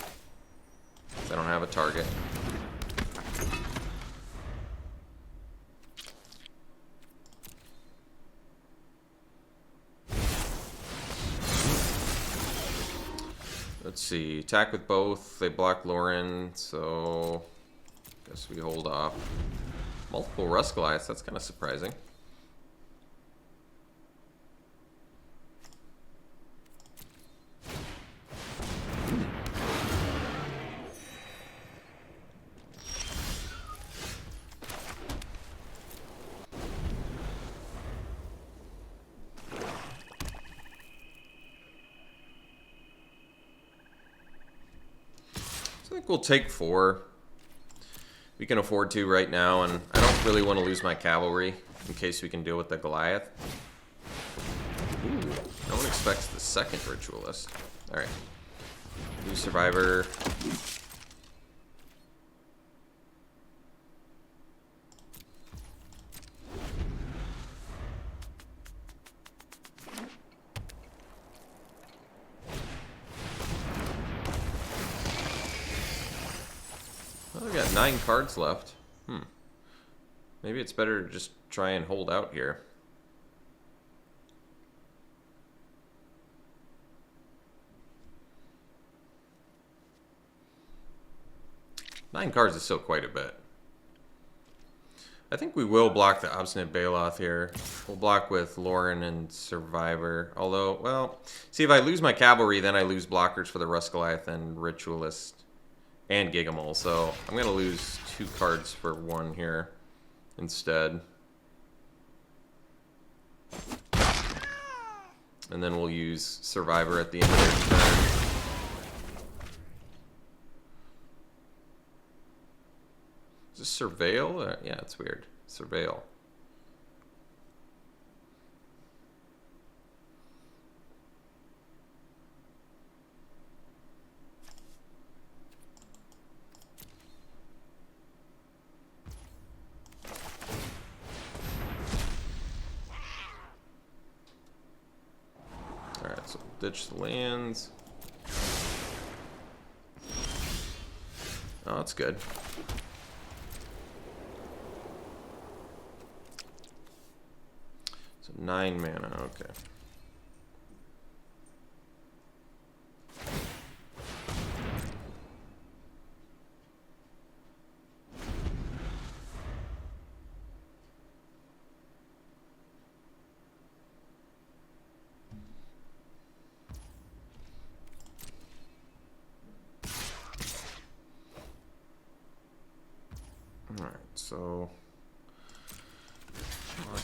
I don't have a target. Let's see, attack with both. They block Lauren, so guess we hold off. Multiple Rust Goliaths, that's kind of surprising. I think we'll take 4. We can afford to right now, and I don't really want to lose my cavalry in case we can deal with the Goliath. Ooh, no one expects the second ritualist. Alright. New survivor. got 9 cards left. Maybe it's better to just try and hold out here. Nine cards is still quite a bit. I think we will block the Obstinate Baloth here. We'll block with Lauren and Survivor. Although, well, see, if I lose my Cavalry, then I lose blockers for the Rust Goliath and Ritualist and Gigamole. So I'm going to lose 2 cards for 1 here instead. And then we'll use Survivor at the end of their turn. Is this Surveil? Yeah, it's weird. Surveil. Alright, so ditch the lands. Oh, that's good. So 9 mana, okay. Alright, so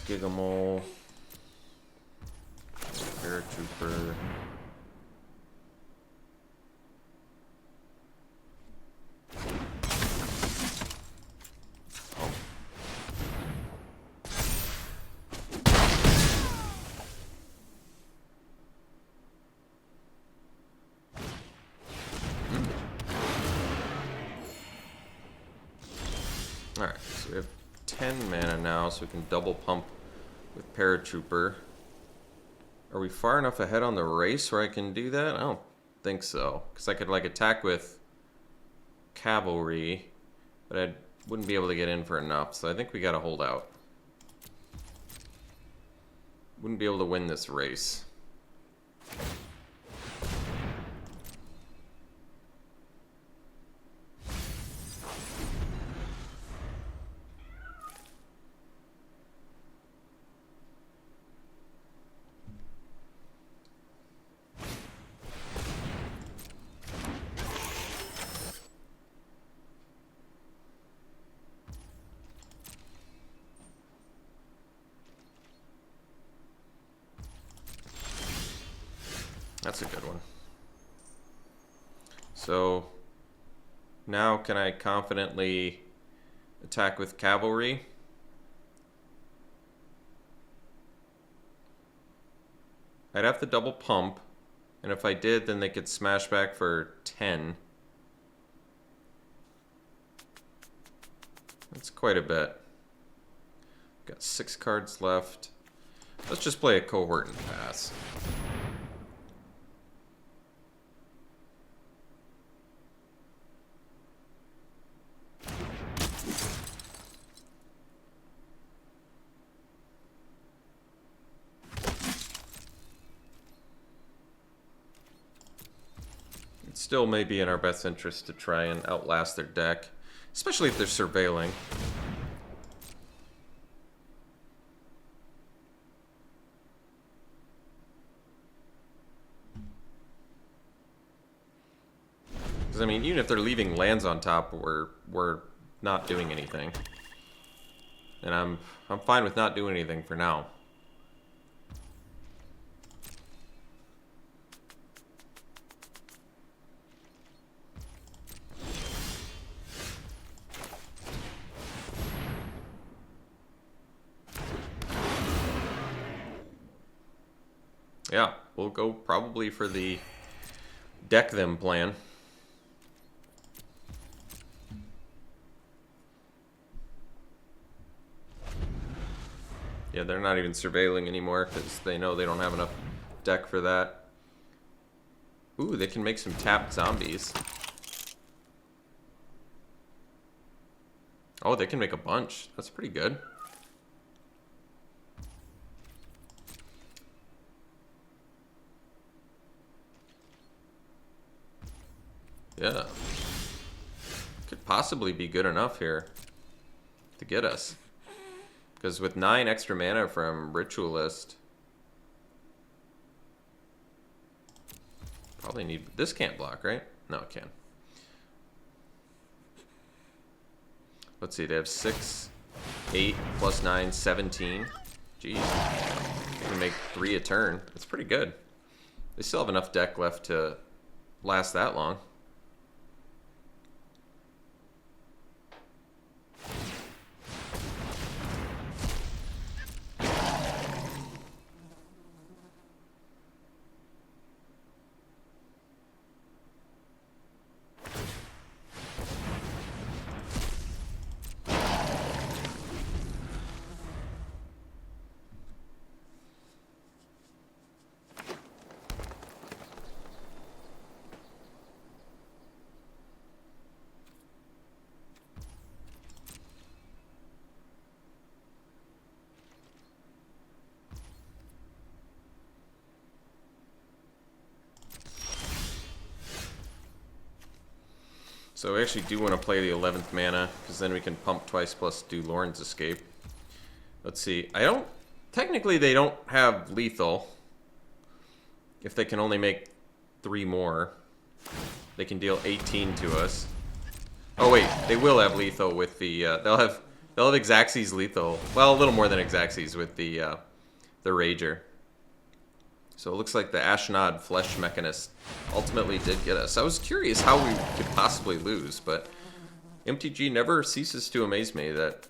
Gigamole, Paratrooper. Alright, so we have 10 mana now, so we can double pump with Paratrooper. Are we far enough ahead on the race where I can do that? I don't think so. Because I could like attack with Cavalry, but I wouldn't be able to get in for enough, so I think we gotta hold out. Wouldn't be able to win this race. That's a good one. So now can I confidently attack with Cavalry? I'd have to double pump, and if I did, then they could smash back for 10. That's quite a bit. Got 6 cards left. Let's just play a cohort and pass. It still may be in our best interest to try and outlast their deck, especially if they're surveilling. Because I mean, even if they're leaving lands on top, we're not doing anything, and I'm fine with not doing anything for now. Yeah, we'll go probably for the deck them plan. Yeah, they're not even surveilling anymore because they know they don't have enough deck for that. Ooh, they can make some tapped zombies. Oh, they can make a bunch. That's pretty good. Yeah. Could possibly be good enough here to get us. Because with 9 extra mana from Ritualist, probably need... This can't block, right? No, it can. Let's see, they have 6, 8, plus 9, 17. Jeez. They can make 3 a turn. That's pretty good. They still have enough deck left to last that long. So we actually do want to play the 11th mana, because then we can pump twice plus do Lorn's Escape. Let's see. Technically, they don't have lethal. If they can only make 3 more, they can deal 18 to us. Oh wait, they will have lethal with the. They'll have Xaxes lethal. Well, a little more than Xaxes with the Rager. So it looks like the Ashnod Flesh Mechanist ultimately did get us. I was curious how we could possibly lose, but MTG never ceases to amaze me that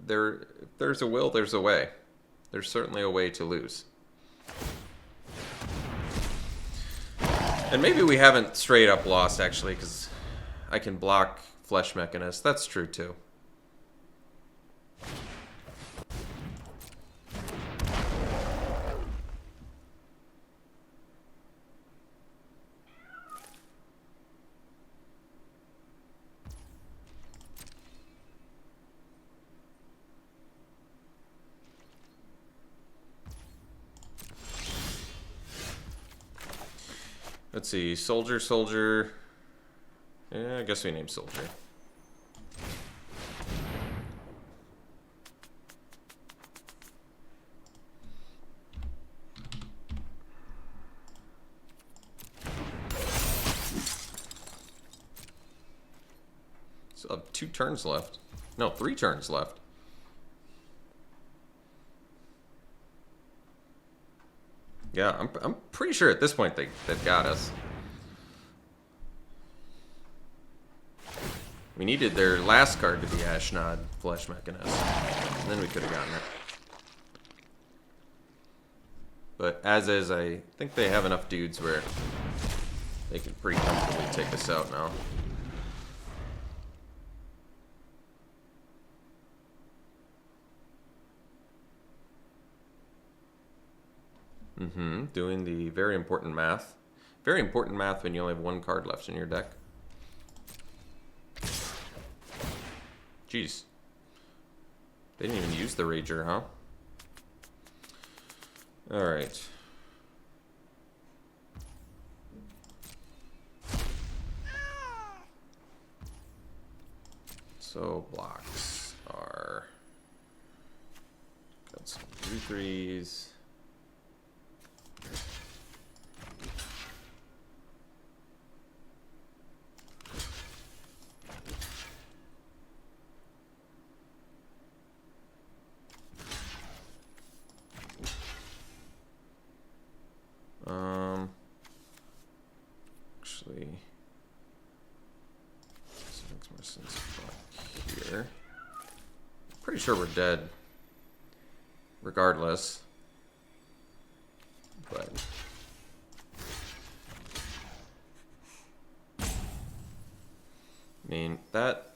if there's a will, there's a way. There's certainly a way to lose. And maybe we haven't straight up lost, actually, because I can block Flesh Mechanist. That's true, too. Let's see, Soldier. Yeah, I guess we named Soldier. Still have 2 turns left. No, 3 turns left. Yeah, I'm pretty sure at this point they've got us. We needed their last card to be Ashnod Flesh Mechanist, and then we could have gotten it. But as is, I think they have enough dudes where they can pretty comfortably take us out now. Doing the very important math. Very important math when you only have 1 card left in your deck. Jeez. They didn't even use the Rager, huh? Alright. So blocks are... got some 2/3s. Actually, this makes more sense back here. Pretty sure we're dead, regardless. But I mean, that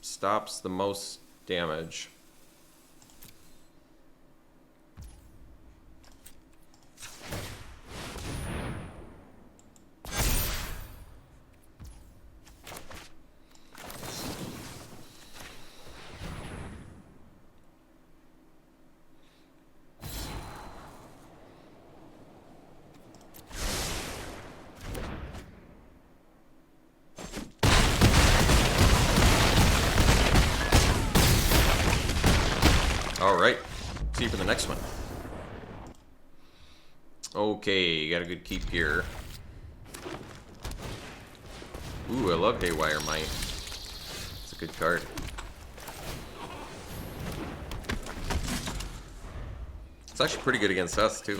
stops the most damage. Alright. See you for the next one. Okay, got a good keep here. Ooh, I love Haywire Might. It's a good card. It's actually pretty good against us, too.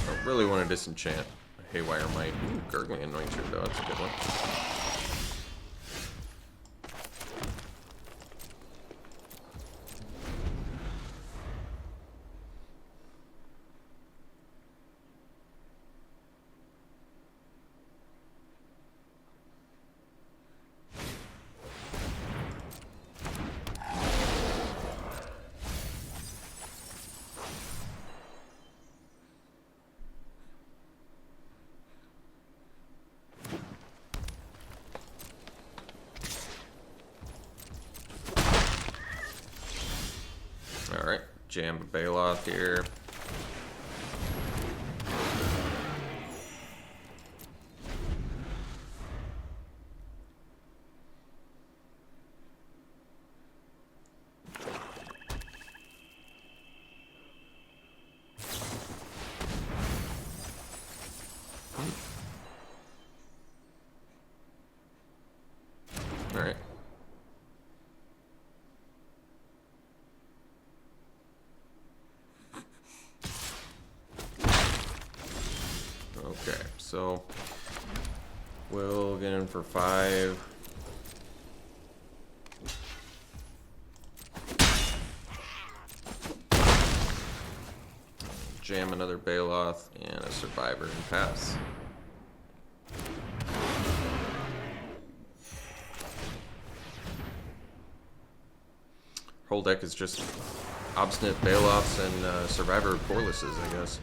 I really want to disenchant Haywire Might. Ooh, Gurgling Anointer, though. That's a good one. Alright, jam a Baloth here. Alright. Okay, so we'll get in for 5. Jam another Baloth and a Survivor and pass. Whole deck is just Obstinate Baloths and Survivor Corlises, I guess.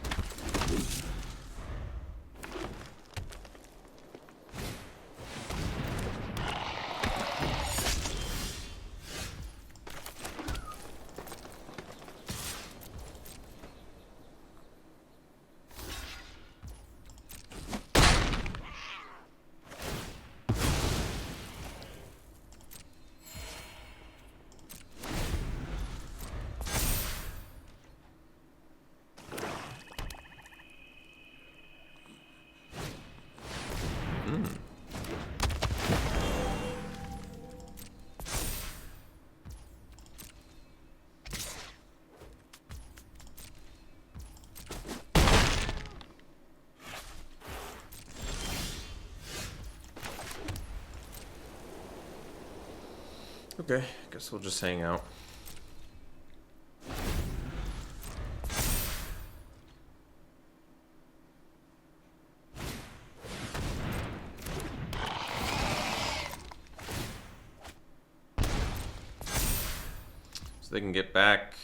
Okay, guess we'll just hang out. So they can get back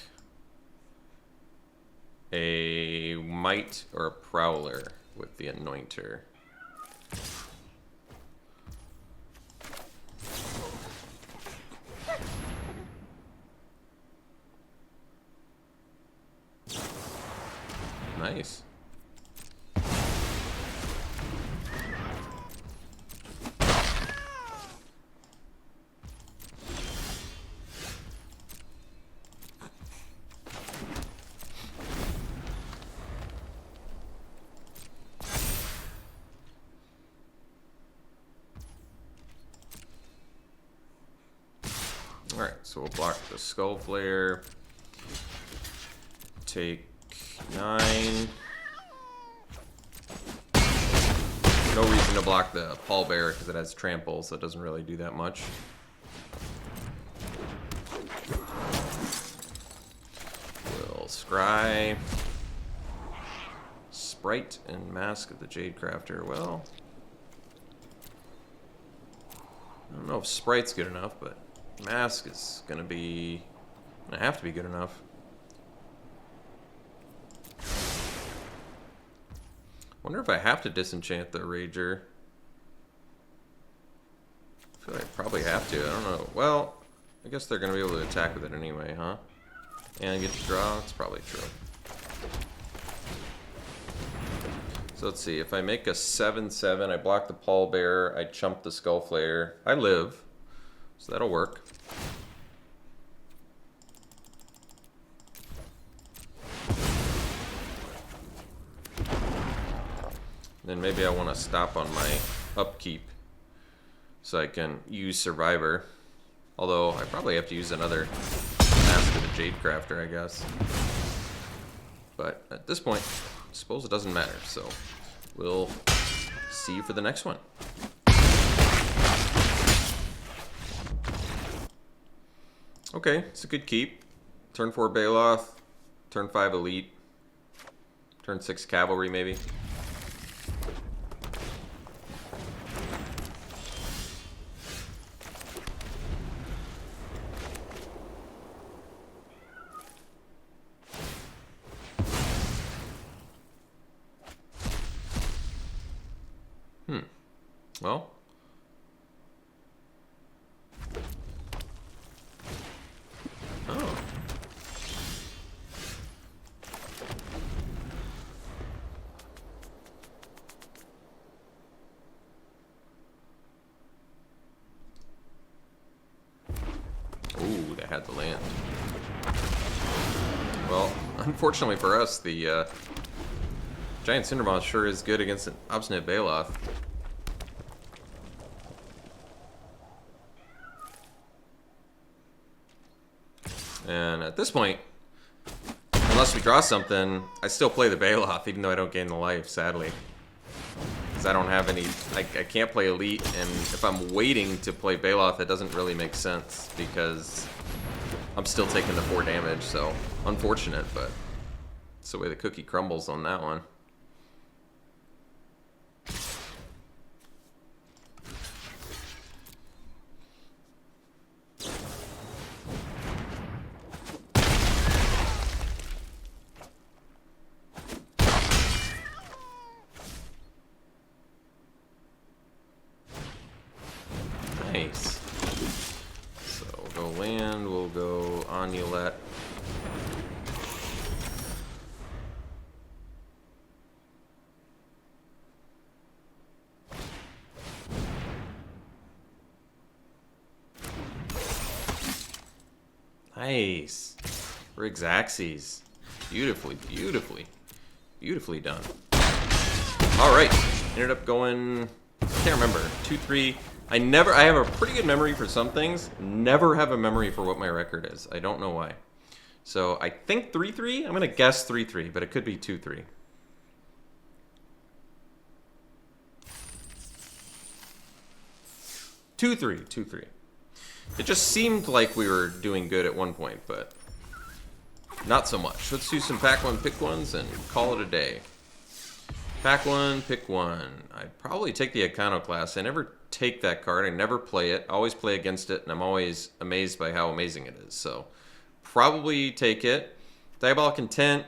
a Might or a Prowler with the Anointer. Nice. Alright, so we'll block the Skull Flare. Take 9. No reason to block the Pallbearer because it has trample, so it doesn't really do that much. We'll scry. Sprite and Mask of the Jade Crafter. Well, I don't know if Sprite's good enough, but Mask is gonna have to be good enough. Wonder if I have to disenchant the Rager. I feel like I probably have to. I don't know. Well, I guess they're going to be able to attack with it anyway, huh? And get to draw? It's probably true. So let's see. If I make a 7/7, I block the pallbearer, I chump the skullflayer. I live. So that'll work. Then maybe I want to stop on my upkeep so I can use Survivor. Although I probably have to use another Mask of the Jade Crafter, I guess. But at this point, I suppose it doesn't matter. So we'll see you for the next one. Okay, it's a good keep. Turn 4 Baloth, turn 5 Elite, turn 6 Cavalry maybe. Well, oh. Ooh, they had the land. Well, unfortunately for us, the Giant Cindermoth sure is good against an Obstinate Baloth. And at this point, unless we draw something, I still play the Baloth, even though I don't gain the life, sadly. Because I don't have any, I can't play Elite, and if I'm waiting to play Baloth, it doesn't really make sense, because I'm still taking the 4 damage, so unfortunate, but it's the way the cookie crumbles on that one. Nice. So we'll go land, we'll go Onulette. Nice. Riggs Axes. Beautifully, beautifully, beautifully done. Alright. Ended up going, I can't remember, 2-3. I have a pretty good memory for some things, never have a memory for what my record is. I don't know why. So I think 3-3, I'm gonna guess 3-3, but it could be 2-3. Two-three. It just seemed like we were doing good at one point, but not so much. Let's do some pack one, pick ones, and call it a day. Pack one, pick one. I'd probably take the Iconoclast. I never take that card. I never play it. I always play against it, and I'm always amazed by how amazing it is. So probably take it. Diabolic Intent,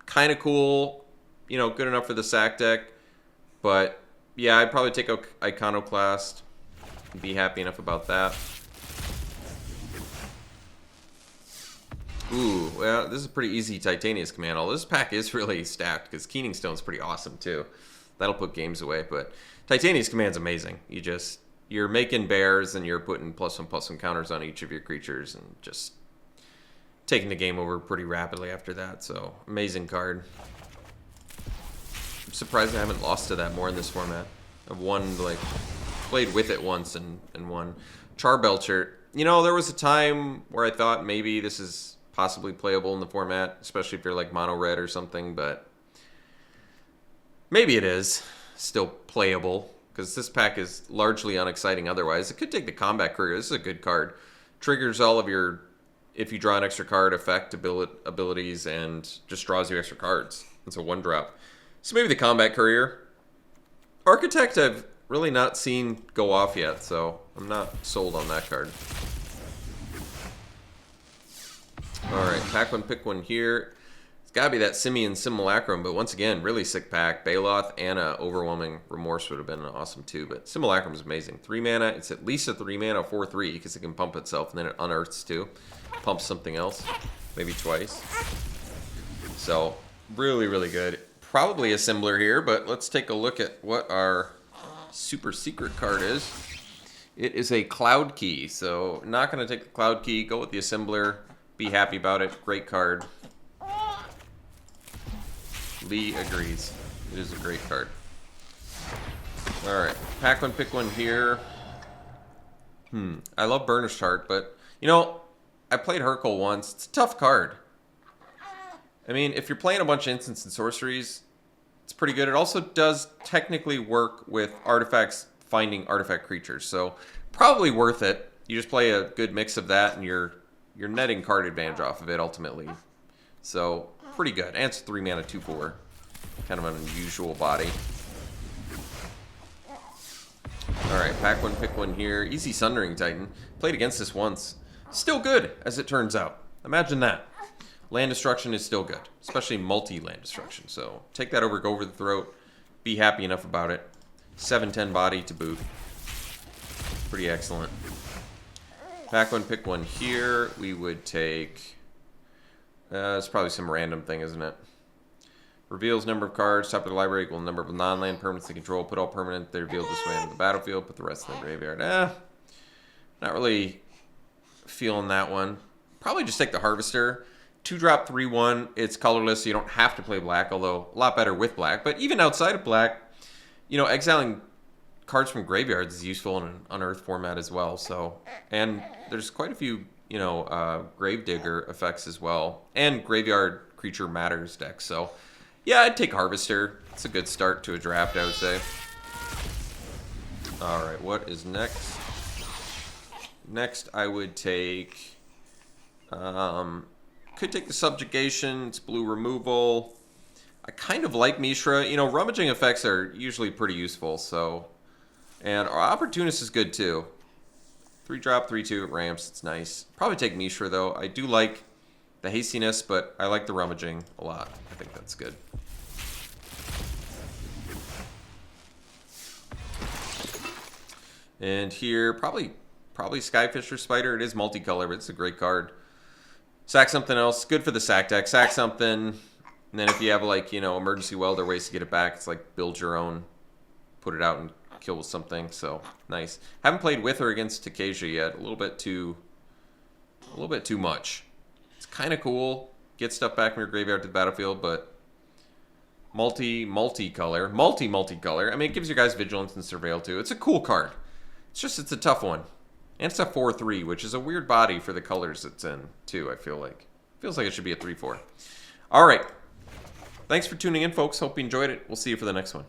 kind of cool. You know, good enough for the sack deck. But yeah, I'd probably take Iconoclast. Be happy enough about that. Ooh, well, this is a pretty easy Titania's command. Although this pack is really stacked because Keening Stone's pretty awesome too. That'll put games away, but Titania's command's amazing. You're making bears and you're putting +1/+1 counters on each of your creatures and just taking the game over pretty rapidly after that. So amazing card. I'm surprised I haven't lost to that more in this format. I've won, like, played with it once and won. Charbelcher. You know, there was a time where I thought maybe this is possibly playable in the format, especially if you're like mono red or something, but maybe it is still playable because this pack is largely unexciting otherwise. It could take the combat courier. This is a good card. Triggers all of your, if you draw an extra card, effect abilities and just draws you extra cards. It's a 1-drop. So maybe the combat courier. Architect I've really not seen go off yet, so I'm not sold on that card. Alright, pack one, pick one here. gotta be that Simian Simulacrum, but once again, really sick pack. Baloth and a Overwhelming Remorse would have been awesome too, but Simulacrum is amazing. 3 mana, it's at least a 3 mana 4/3 because it can pump itself and then it unearths too. Pumps something else, maybe twice. So, really, really good. Probably a Assembler here, but let's take a look at what our super secret card is. It is a Cloud Key, so not going to take the Cloud Key, go with the Assembler, be happy about it, great card. Lee agrees. It is a great card. Alright, pack one, pick one here. I love Burnished Heart, but, you know, I played Hurkle once. It's a tough card. I mean, if you're playing a bunch of instants and sorceries, it's pretty good. It also does technically work with artifacts, finding artifact creatures, so probably worth it. You just play a good mix of that, and you're netting card advantage off of it ultimately. So pretty good. And it's 3 mana 2/4, kind of an unusual body. All right, pack one, pick one here. Easy Sundering Titan. Played against this once. Still good, as it turns out. Imagine that. Land destruction is still good, especially multi-land destruction. So take that over, go over the throat. Be happy enough about it. 7/10 body to boot. Pretty excellent. Pack one, pick one here. We would take... it's probably some random thing, isn't it? Reveals number of cards. Top of the library equal number of non-land permanents they control. Put all permanent they revealed this way into the battlefield. Put the rest in the graveyard. Not really feeling that one. Probably just take the Harvester. 2-drop 3/1. It's colorless, so you don't have to play black, although a lot better with black. But even outside of black, you know, exiling cards from graveyards is useful in an unearthed format as well. So, and there's quite a few, you know, Gravedigger effects as well, and Graveyard Creature Matters decks. So, yeah, I'd take Harvester. It's a good start to a draft, I would say. All right, what is next? Next, I would take... could take the Subjugation. It's blue removal. I kind of like Mishra. You know, rummaging effects are usually pretty useful, so... And our Opportunist is good, too. 3-drop, 3/2, it ramps. It's nice. Probably take Mishra, though. I do like the hastiness, but I like the rummaging a lot. I think that's good. And here, probably Skyfisher Spider. It is multicolor, but it's a great card. Sack something else. Good for the sack deck. Sack something. And then if you have, like, you know, Emergency Weld or ways to get it back, it's like build your own. Put it out and kill with something. So, nice. Haven't played with or against Takasia yet. A little bit too much. It's kind of cool. Get stuff back from your graveyard to the battlefield, but multicolor. I mean, it gives you guys Vigilance and Surveil, too. It's a cool card. It's just, it's a tough one. And it's a 4/3, which is a weird body for the colors it's in, too, I feel like. Feels like it should be a 3/4. All right. Thanks for tuning in, folks. Hope you enjoyed it. We'll see you for the next one.